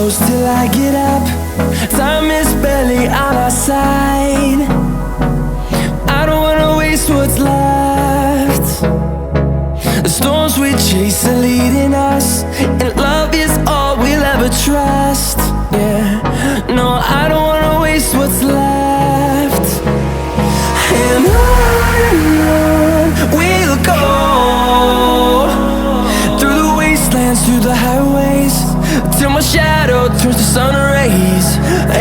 close till I get up. Time is barely on our side. I don't wanna waste what's left. The storms we chase are leading us, and love is all we'll ever trust. Yeah, no, I don't wanna waste what's left. And on we'll go, through the wastelands, through the highways, till my shadow turns to sun rays.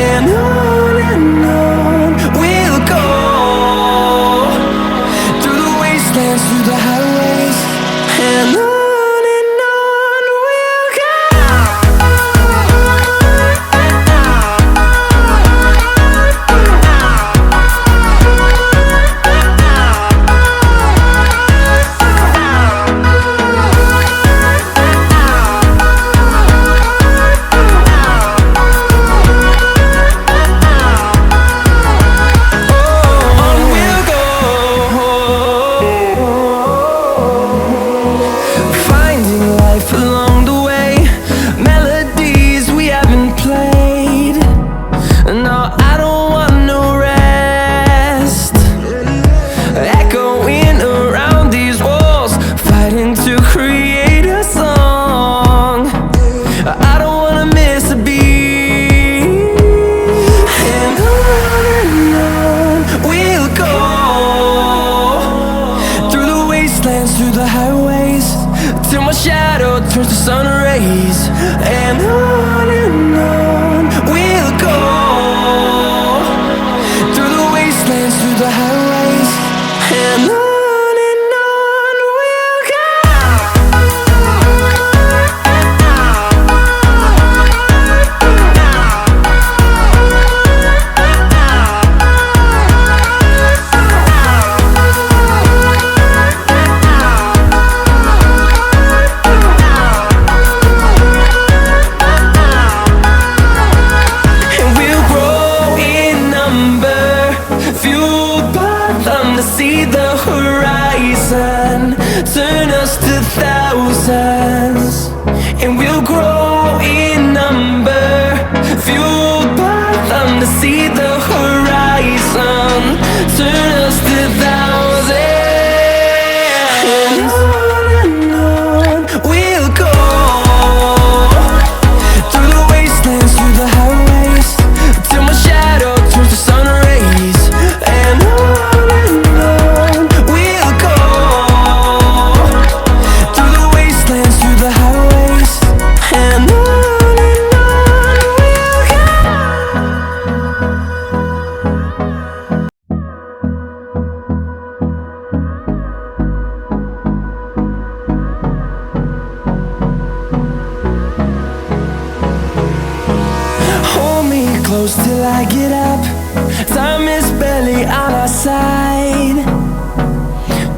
And on we'll go, through the wastelands, through the highways, and on. Through the highways, till my shadow turns to sun rays. And on we'll go, through the wastelands, through the highways, and on we'll go. See the horizon, turn us to thousands, and we'll grow in number, fueled by them to see the horizon, turn us to thousands. And on we'll go, through the wastelands, through the highways, till my shadow turns to sun rays. And close till I get up. Time is barely on our side.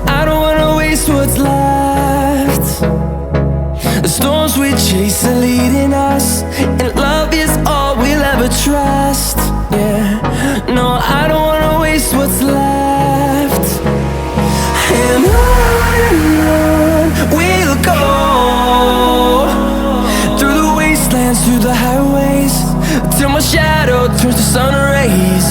I don't wanna waste what's left. The storms we chase are leading us, and love is all we'll ever trust. Yeah, no, I don't wanna waste what's left. And on we'll go, through the wastelands, through the highways, till my shadow turns to sun rays.